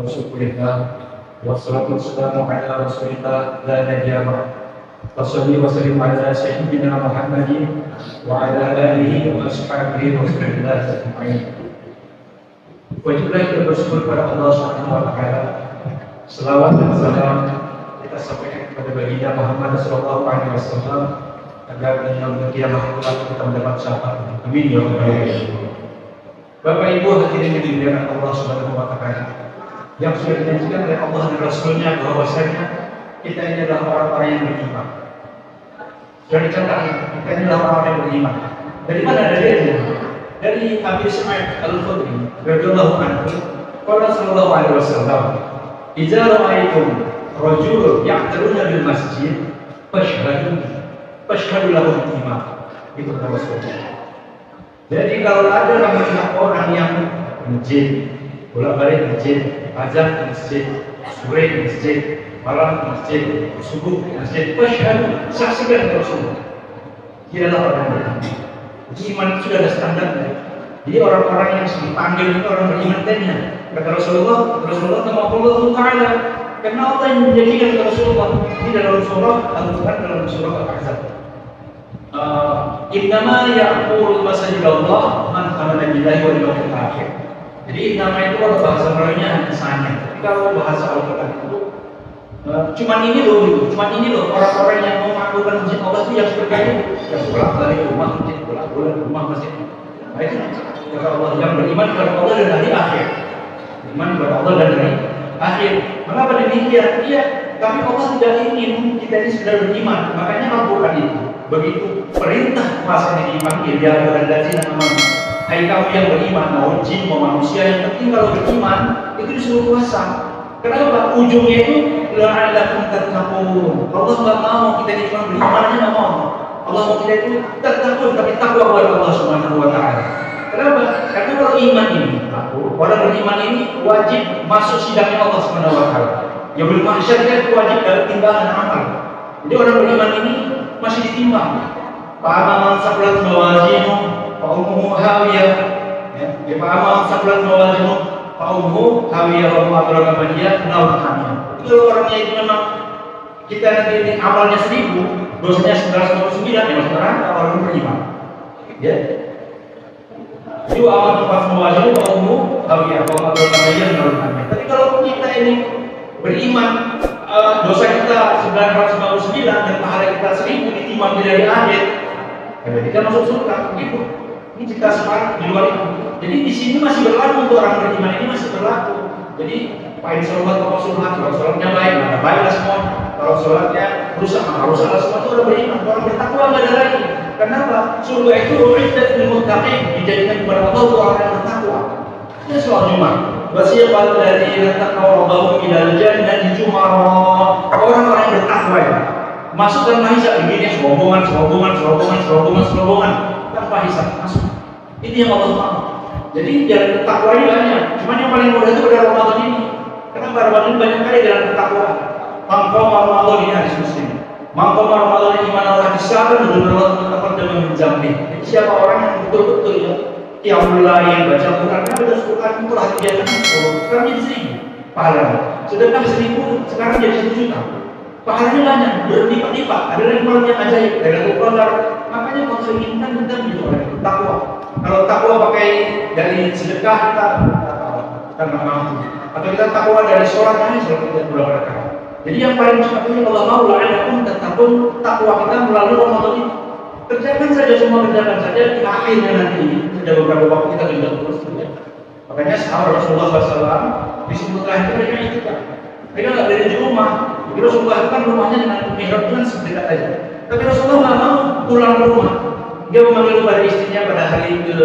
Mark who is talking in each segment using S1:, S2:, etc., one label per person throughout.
S1: Rasulullah wassalatu wassalamu ala Rasulillah la nabiyya Wasalli wa sallim ala sayyidina Muhammadin wa ala alihi wa ashabihi wa sallallahu ajma'in. Wajiblah kita bersyukur kepada Allah Subhanahu wa taala. Selawat dan salam kita sampaikan kepada baginda Muhammad sallallahu alaihi wasallam agar dalam kiamat kelak kita mendapat syafaat. Amin ya rabbal alamin. Bapak Ibu hadirin yang dimuliakan Allah Subhanahu wa taala, yang sudah dijanjikan oleh Allah dan Rasulnya bahwasanya kita ini adalah orang-orang yang beriman. Sudah dicatat, kita ini adalah orang-orang yang beriman. Dari mana dalilnya? Dari Abi Sa'id Al-Khudri radhiyallahu anhu, qala sallallahu alaihi wasallam, "Idza ra'aytum rajulun ya'taruna bil masjid fashhadu lahu iman." Itu kata Rasulullah. Jadi kalau ada orang yang masjid, bolak-balik masjid, azan ke masjid, sore ke masjid, malam ke masjid, subuh ke masjid, fashhadu, saksikan Rasulullah. Dia adalah orang beriman. Iman sudah ada standarnya. Jadi orang-orang yang dipanggil itu orang beriman tadinya. Kata Rasulullah nama Allah Taala, karena Allah yang menjadikan kata Rasulullah ini dalam surah Al-Quran, dalam surah Al-Ahzab. Innama ya'muru masajid Allah man amana billahi wal yawmil akhir. Jadi nama itu kalau bahasa Melayu-nya misalnya. Tapi kalau bahasa Al-Quran itu cuman ini loh orang-orang yang mau mengakukan masjid Allah itu yang seperti ini, yang pulang dari rumah masjid, pulang rumah masjid. Nah itu kata Allah yang beriman kepada Allah dan hari akhir. Beriman kepada Allah dan hari akhir. Mengapa demikian? Iya, tapi Allah tidak ingin kita ini sudah beriman. Makanya lakukan itu. Begitu perintah masanya dipanggil, ya berhadapan aman. Hai kamu yang beriman, mau jin, mau manusia, yang penting kalau beriman itu disuruh puasa. Kenapa? Ujungnya itu la'allakum tattaqun. Allah nggak mau kita ini cuma beriman aja, nggak mau. Allah mau kita itu tattaqun, tapi takwa kepada Allah Subhanahu wa taala. Kenapa? Karena kalau iman ini, orang beriman ini wajib masuk sidangnya Allah Subhanahu wa taala. Yang belum mahsyar kan wajib dalam timbangan amal. Jadi orang beriman ini masih ditimbang. Fa'aman saqulat mawazinuhu fa ummuhu hawiyah. Ya, fa'aman saqulat mawazinuhu fa ummuhu hawiyah wa ma adraka ma hiya nar hamiyah. Kalau orangnya itu memang kita nanti ini amalnya 1000, dosanya 999, ya masuk neraka orang beriman. Ya. Jadi amal tempat mawazinuhu fa ummuhu hawiyah wa ma adraka ma hiya nar hamiyah. Tapi kalau kita ini beriman, dosa kita 999 dan pahala kita 1000 ditimbang dari akhir, kita masuk surga. Begitu. Ini kita sepakat di luar itu. Jadi di sini masih berlaku untuk orang beriman, ini masih berlaku. Jadi paling sholat atau sholat, kalau sholatnya baik, maka baiklah semua. Kalau sholatnya rusak, maka rusaklah semua. Itu orang beriman, orang bertakwa nggak ada lagi. Kenapa? Surga itu uiddat lil muttaqin, dijadikan kepada Allah untuk orang yang bertakwa. Ini soal Jumat. Wasiqal ladzina taqaw rabbahum ilal jannati zumara. Orang-orang yang bertakwa ya. Masuk dalam hisab begini, serombongan tanpa hisab masuk. Itu yang Allah mau. Jadi jalan bertakwa ini banyak. Cuman yang paling mudah itu pada Ramadan ini. Kenapa Ramadan ini banyak kali jalan bertakwa? Mangkoma Ramadan ini hadis Muslim. Mangkoma Ramadan iman Allah disabar dan Allah tetap dalam menjamin. Jadi siapa orang yang betul-betul yang mulai baca Quran, kan baca Quran itu hati dia kan sekarang jadi 1000 pahalanya. Sedangkan 1000 sekarang jadi 1 juta. Pahalanya banyak, berlipat-lipat. Ada yang pahalanya ajaib, ada yang pahala. Makanya kalau saya inginkan kita menjadi orang yang bertakwa. Kalau takwa pakai dari sedekah kita nggak mampu. Atau kita takwa dari sholat kita berapa rakaat. Jadi yang paling cepat itu Allah mau la'allakum tattaqun, takwa kita melalui Ramadan ini. Kerjakan saja semua, kerjakan saja di akhirnya nanti ini. Sudah beberapa waktu kita juga terus ya. Makanya sahabat Rasulullah SAW disebutlah itu mereka itu kan. Mereka nggak dari di rumah. Jadi Rasulullah kan rumahnya dengan mihrab itu kan sedekat aja. Tapi Rasulullah nggak mau pulang ke rumah. Dia memanggil kepada istrinya pada hari ke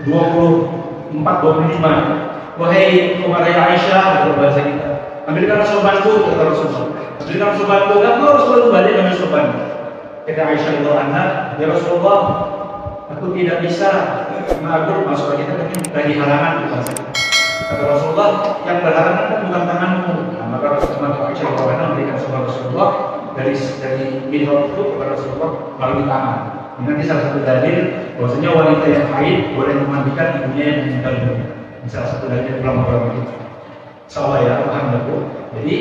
S1: 24-25. Wahai Umayyah Aisyah, dalam bahasa kita. Ambilkan sorbanku, kata Rasulullah. Ambilkan sorbanku, nggak mau Rasulullah balik ambil sorban. Kata Aisyah radhiyallahu anha, ya Rasulullah, aku tidak bisa mengatur masuk kita lagi halangan di bahasa kita. Kata Rasulullah, yang berhalangan kan bukan tanganmu. Nah, maka Rasulullah Aisyah radhiyallahu anha memberikan sorban Rasulullah dari mihrab itu kepada Rasulullah melalui tangan. Nanti salah satu dalil bahwasanya wanita yang haid boleh memandikan ibunya yang meninggal dunia. Salah satu dalil ulama itu. Salah ya, paham ya Bu? Jadi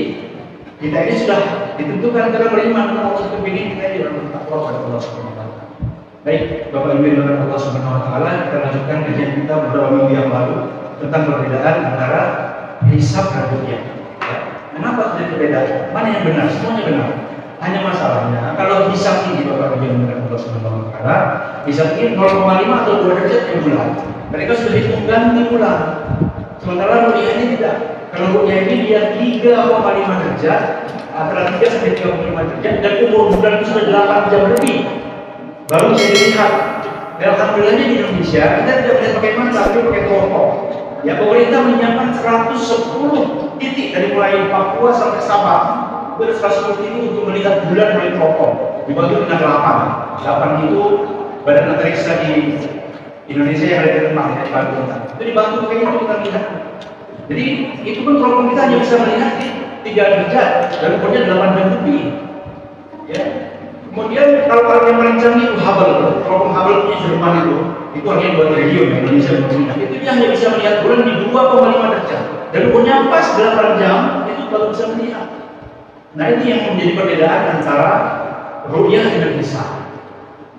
S1: kita ini sudah ditentukan karena beriman dengan Allah kepingin kita di dalam takwa pada Allah Subhanahu wa taala. Baik, Bapak Ibu yang dimuliakan Allah Subhanahu wa taala, kita lanjutkan kajian kita beberapa minggu yang lalu tentang perbedaan antara hisab dan ruqyah. Ya. Kenapa terjadi perbedaan? Mana yang benar? Semuanya benar. Hanya masalahnya kalau hisab ini Bapak Ibu yang dimuliakan Allah Subhanahu wa taala, hisab ini 0,5 atau 2 derajat per bulan. Mereka sudah hitung ganti bulan. Sementara ruqyah ini tidak. Kalau ruqyah ini dia 3,5 derajat, antara 3 sampai 3,5 derajat, dan umur bulan itu sudah 8 jam lebih. Baru bisa dilihat. Dan alhamdulillahnya di Indonesia kita tidak boleh pakai mata, tapi pakai teropong. Ya, pemerintah menyiapkan 110 titik dari mulai Papua sampai Sabah. Itu ada 110 titik untuk melihat bulan melalui teropong. Dibagi dengan 8. 8 itu badan antariksa di Indonesia yang ada di rumah ya, dibantu. Itu dibantu pakai itu kita lihat. Jadi itu pun teropong kita hanya bisa melihat di 3 derajat dan umurnya 8 jam lebih. Ya. Kemudian kalau yang paling canggih itu Hubble, teropong Hubble punya Jerman itu hanya buat radio ya, Indonesia punya. Itu dia hanya bisa melihat bulan di 2,5 derajat dan umurnya pas 8 jam itu baru bisa melihat. Nah ini yang menjadi perbedaan antara ruqyah dengan hisab.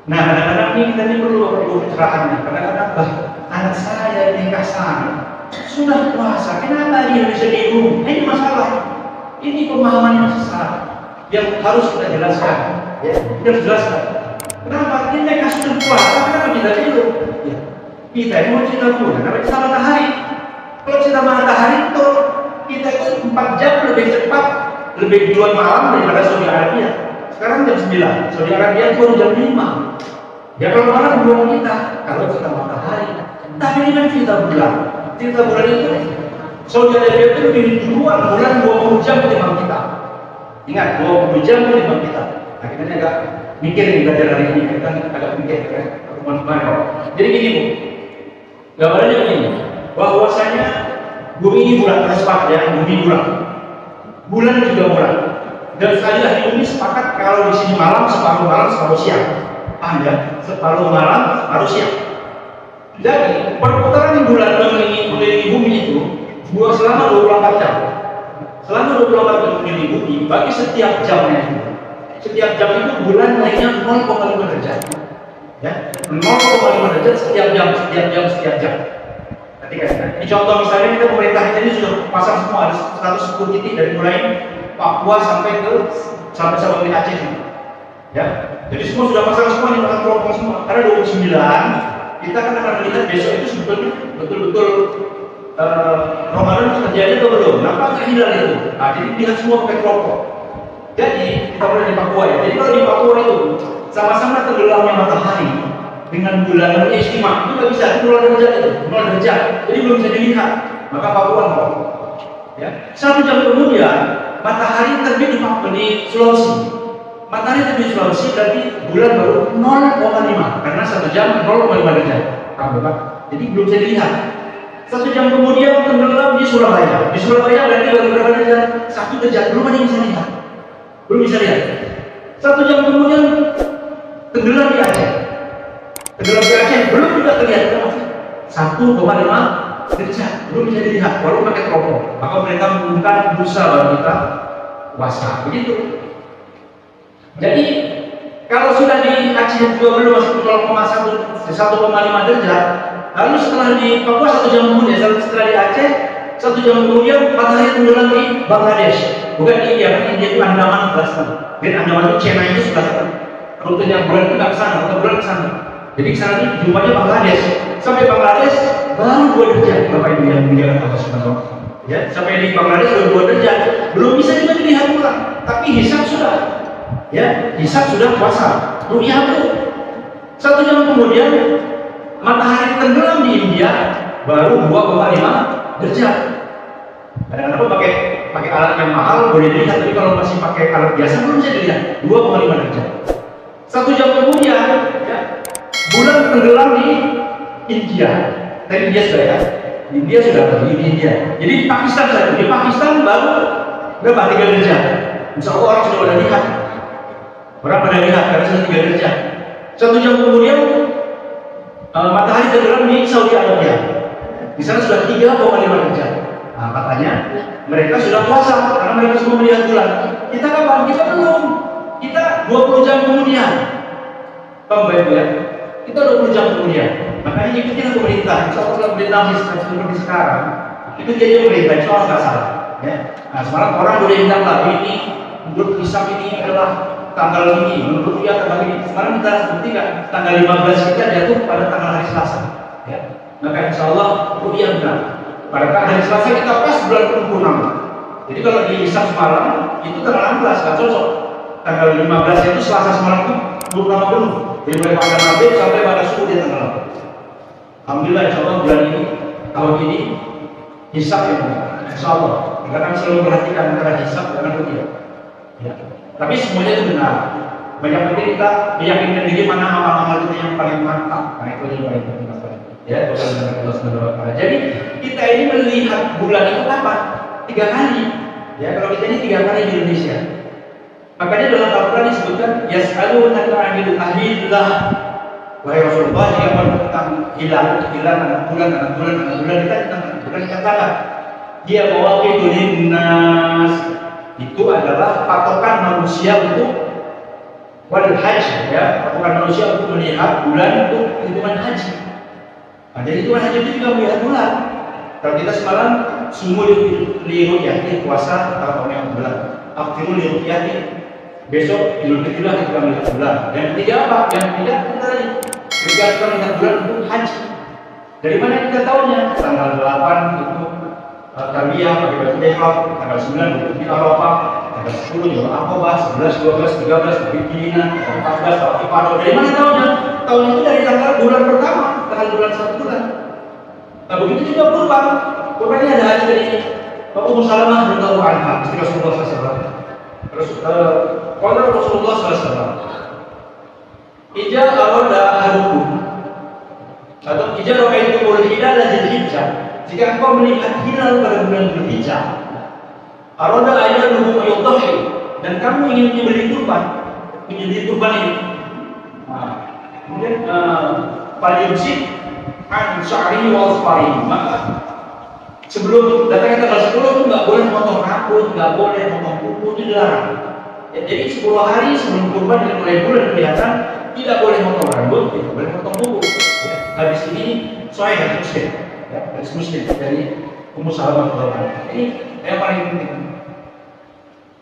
S1: Nah kadang-kadang ini kita ini perlu pencerahannya. Kadang-kadang anak saya nikah sana sudah puasa, kenapa dia bisa di rumah? Ini masalah. Ini pemahaman yang salah yang harus kita jelaskan. Ya, kita harus jelaskan. Kenapa dia nikah sudah puasa? Kenapa kita tidur? Ya, kita ini mau cerita bulan, kenapa kita matahari? Kalau cerita matahari itu kita itu 4 jam lebih cepat, lebih duluan malam daripada Saudi Arabia. Sekarang jam 9, Saudi Arabia baru jam 5. Ya kalau malam duluan kita, kalau kita matahari. Tapi ini kan cerita bulan. Cerita bulan itu Saudi Arabia itu lebih duluan bulan 20 jam ketimbang kita. Ingat, 20 jam ketimbang kita. Nah kita ini agak mikir nih belajar hari ini, kita agak mikir kan, teman-teman. Jadi gini Bu, gambarnya begini, bahwasanya bumi ini bulat, kita sepakat ya, bumi bulat, bulan juga bulat. Dan sekali lagi bumi sepakat kalau di sini malam, separuh siang, paham ya? Separuh malam, separuh siang. Jadi perputaran bulan mengelilingi bumi itu selama 24 jam. Selama 24 jam mengelilingi bumi, bagi setiap jamnya itu, setiap jam itu bulan naiknya 0,5 derajat. Ya, 0,5 derajat setiap jam. Ini contoh misalnya kita pemerintah kita ini sudah pasang semua ada 110 titik dari mulai Papua sampai sampai Aceh. Ya, jadi semua sudah pasang semua ini, pasang teropong semua. Karena 29 kita kan akan melihat besok itu sebetulnya betul-betul Ramadan terjadi atau belum. Nampak hilal itu. Nah, jadi lihat semua pakai teropong. Jadi kita boleh di Papua ya. Jadi kalau di Papua itu sama-sama tenggelamnya matahari dengan bulan istimewa itu nggak bisa 0 derajat itu, 0 derajat. Jadi belum bisa dilihat. Maka Papua nol. Ya. 1 jam kemudian matahari terbit di Sulawesi. Matahari terbit di Sulawesi berarti bulan baru 0,5 karena 1 jam 0,5 derajat. Pak. Jadi belum bisa dilihat. 1 jam kemudian tenggelam di Surabaya. Di Surabaya berarti baru berapa derajat? 1 derajat. Belum ada yang bisa lihat. Belum bisa lihat. 1 jam kemudian tenggelam di Aceh. Tenggelam di Aceh belum juga terlihat. 1,5 derajat belum bisa dilihat. Walaupun pakai teropong. Maka mereka mengumumkan busa baru kita puasa. Begitu. Jadi kalau sudah di Aceh juga belum masuk 1,5 derajat. Lalu setelah di Papua 1 jam kemudian, setelah di Aceh 1 jam kemudian matahari tenggelam di Bangladesh. Bukan di India, kan India itu Andaman sebelah sana. Dan Andaman itu China itu sebelah sana. Rutenya bulan itu nggak ke sana, atau bulan ke sana. Jadi ke sana itu jumlahnya Bangladesh. Sampai Bangladesh baru 2 derajat. Bapak Ibu yang menjaga Allah Subhanahu wa taala. Ya, sampai di Bangladesh baru 2 derajat. Belum bisa juga dilihat ulang. Tapi hisab sudah. Ya, hisab sudah puasa. Ruqyah belum. 1 jam kemudian matahari tenggelam di India baru 2,5 derajat. Kadang-kadang pakai alat yang mahal boleh dilihat, tapi kalau masih pakai alat biasa belum bisa dilihat 2,5 derajat. 1 jam kemudian ya, bulan tenggelam di India. Tadi India sudah ya, India sudah di India. Jadi di Pakistan saja, di Pakistan baru berapa 3 derajat. Insya Allah orang sudah pada lihat. Orang pada lihat karena sudah 3 derajat. 1 jam kemudian matahari tenggelam di Saudi Arabia. Di sana sudah 3,5 derajat. Nah, Katanya mereka sudah puasa karena mereka semua melihat bulan. Kita kapan? Kita belum. Kita 20 jam kemudian. Baik ya. Kita 20 jam kemudian. Makanya ikutin pemerintah. Insya Allah pemerintah seperti sekarang. Itu jadi pemerintah. Insya Allah nggak salah. Ya. Nah sekarang orang boleh bilang lah ini menurut hisab ini adalah tanggal ini, menurut dia tanggal ini. Sekarang kita bukti nggak tanggal 15 kita jatuh pada tanggal hari Selasa. Ya. Maka insya Allah rupiah benar. Pada hari Selasa kita pas bulan purnama. Jadi kalau dihisab semalam itu tanggal 16 nggak cocok. Tanggal 15 itu Selasa semalam itu purnama penuh. Jadi mulai pada maghrib sampai pada subuh dia tanggal 8. Alhamdulillah insya Allah bulan ini tahun ini hisab ya, insya Allah. Kita kan selalu perhatikan antara hisab dengan rupiah. Ya. Tapi semuanya itu benar. Banyak penting kita meyakinkan diri mana amal-amal kita yang paling mantap. Nah itu yang paling penting. Ya, Allah Subhanahu wa taala. Jadi kita ini melihat bulan itu kapan? 3 kali. Ya, kalau kita ini 3 kali di Indonesia. Makanya dalam Al-Qur'an disebutkan yas'alunaka 'anil ahillah. Wahai Rasulullah, jika tentang hilal anak bulan kita katakan dia mawaqitu linnas. Itu adalah patokan manusia untuk wal haji, ya, patokan manusia untuk melihat bulan untuk hitungan haji. Nah, jadi hitungan haji itu juga melihat bulan. Kalau kita semalam sumur li ru'yati puasa tahun yang bulan. Aftiru li ru'yati besok Idul Fitri kita melihat bulan. Yang ketiga apa? Yang ketiga kita melihat bulan untuk haji. Dari mana kita tahunya? Tanggal 8 itu Tarbiyah bagi batu ihram, tanggal 9 untuk kita Arafah, tanggal 10 Yom Aqabah, 11, 12, 13 Bikina, 14 Al-Ifadah. Dari mana tahunya? Tahun itu dari tanggal bulan pertama, tanggal bulan 1 bulan. Nah begitu juga kurban. Kurban ini ada hadis dari Ummu Salamah radhiyallahu anha, istri Rasulullah SAW. Qala Rasulullah SAW, "Idza arada ahadukum atau idza ra'aytumul hilala dzulhijjah." Jika engkau melihat hilal pada bulan Dzulhijjah, arada ayaluhu yudhi, dan kamu ingin menyembelih kurban, ini. Nah, kemudian falyumsik an sya'ri wa asfari. Maka sebelum datangnya tanggal 10 itu nggak boleh potong rambut, nggak boleh potong kuku, itu dilarang. Ya, jadi 10 hari sebelum kurban dari mulai bulan kelihatan tidak boleh potong rambut, tidak boleh potong kuku. Ya, habis ini Sahih Muslim. Hadis Muslim dari Ummu Salamah radhiyallahu anha. Ini yang paling penting.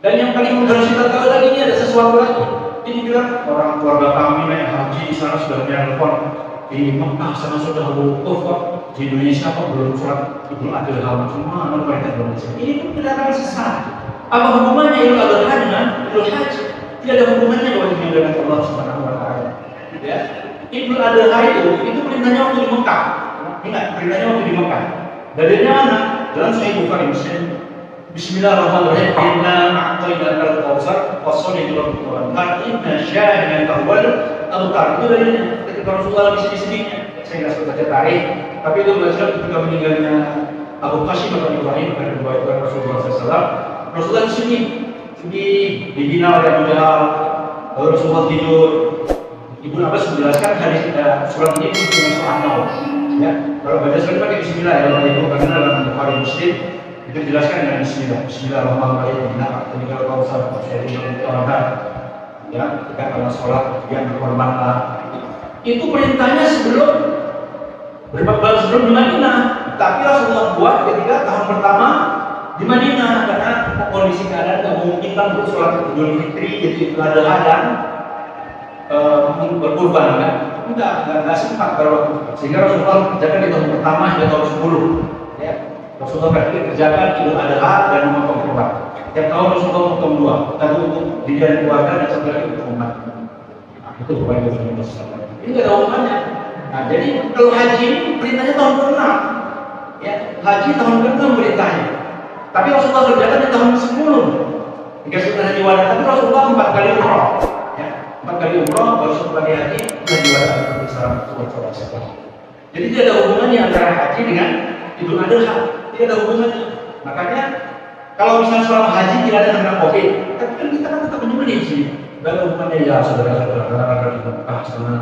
S1: Dan yang paling harus kita tahu lagi ini ada sesuatu lagi. Ini bilang orang keluarga kami naik haji di sana sudah telepon di Mekah sana sudah wukuf kok, di Indonesia kok belum surat Idul Adha semua mereka belum bisa. Ini pun kedatangan sesat. Apa hubungannya Idul Adha dengan Idul Haji? Tidak ada hubungannya dengan Allah Subhanahu wa taala. Ya. Idul Adha itu perintahnya waktu di Mekah. Ingat, perintahnya waktu di Mekah. Dalilnya mana? Dalam Sahih Bukhari Muslim. Bismillahirrahmanirrahim. Inna a'tainakal kautsar fasholli li rabbika wanhar. Inna syani'aka huwal abtar. Itu dalilnya. Ketika Rasulullah lagi sedih-sedihnya, saya nggak suka baca tarikh, tapi itu belajar ketika meninggalnya Abu Qasim atau Ibrahim dari riwayat Rasulullah SAW. Rasulullah sedih, dihina oleh Abu Jahal. Lalu Rasulullah tidur. Ibnu Abbas menjelaskan hadis surat ini dengan surah An-Nahl. Ya, kalau baca surat pakai Bismillah ya Bapak Ibu, karena dalam Bukhari Muslim itu dijelaskan dengan Bismillah. Bismillahirrahmanirrahim. Nah, ini kalau kau salah saya orang ya, ketika kalau sholat yang berkorbanlah. Itu perintahnya sebelum di Madinah. Tapi Rasulullah buat ketika tahun pertama di Madinah karena kondisi keadaan tidak memungkinkan untuk sholat Idul Fitri, jadi ada dan berkurban kan? Enggak sempat kalau sehingga Rasulullah kerjakan di tahun pertama hingga tahun 10. Ya, Rasulullah kerjakan Idul Adha dan memotong kurban. Tiap tahun Rasulullah memotong 2, satu untuk diri dan keluarga dan satu lagi untuk umat. Nah, itu kepada Rasulullah. Ini nggak ada hubungannya. Nah, jadi kalau haji ini perintahnya tahun ke-6. Ya, haji tahun ke-6 perintahnya. Tapi Rasulullah kerjakan di tahun 10. Jika sudah haji wada, tapi Rasulullah 4 kali umrah. 4 kali umrah baru 1 kali haji haji wada seperti salam Rasulullah. Jadi tidak ada hubungannya antara haji dengan Idul Adha, tidak ada hubungannya. Makanya kalau misalnya selama haji tidak ada tentang COVID, tapi kan kita kan tetap menyembelih di sini. Tidak ada hubungannya ya saudara-saudara di Mekah sana.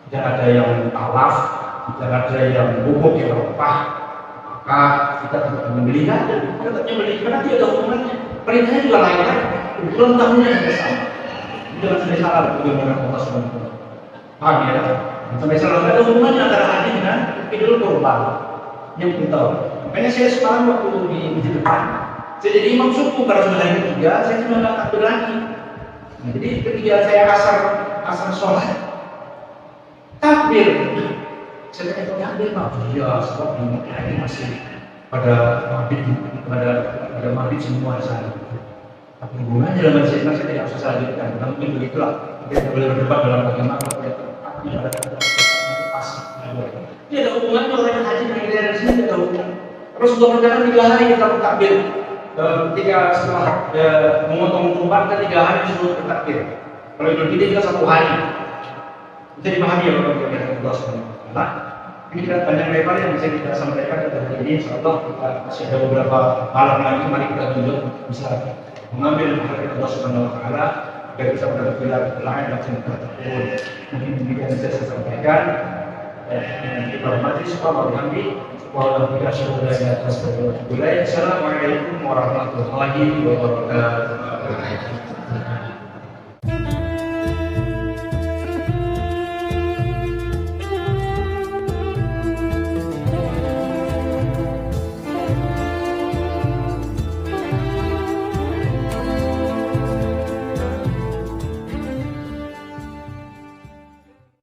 S1: Tidak ada yang talaf, tidak ada yang bubuk yang rempah. Apakah kita tetap membeli? Tetapnya beli karena tidak ada hubungannya. Perintahnya juga lain kan, ulang tahunnya yang sama. Jangan sampai salah bagaimana Allah SWT. Paham ya? Sampai salah ada hubungannya antara haji dengan Idul Kurban. Yang kita tahu. Makanya saya semalam waktu di masjid depan, saya jadi imam suku pada sudah hari ketiga, saya cuma nggak takbir lagi. Nah, jadi ketika saya asar sholat, takbir. Saya tanya takbir pak, ya sebab ini masih pada maghrib semua sana. Tapi hubungannya dalam masjid saya tidak usah lanjutkan, karena mungkin begitulah. Kita boleh berdebat dalam bagaimana dia ada pas. Tidak ada hubungannya orang yang haji dengan dari sini tidak ada hubungan. Rasulullah berkata 3 hari kita bertakbir. Ketika setelah memotong kurban kita 3 hari disuruh bertakbir. Kalau Idul Fitri kita 1 hari. Bisa dipahami ya kalau kita Allah SWT. Ini kita banyak lebar yang bisa kita sampaikan pada hari ini. Insyaallah kita masih ada beberapa malam lagi, mari kita tunjuk bisa mengambil hati Allah SWT agar bisa berbeda lain dan sebagainya. Mungkin demikian bisa saya sampaikan. Kita hormati semua kami. Assalamualaikum warahmatullahi wabarakatuh.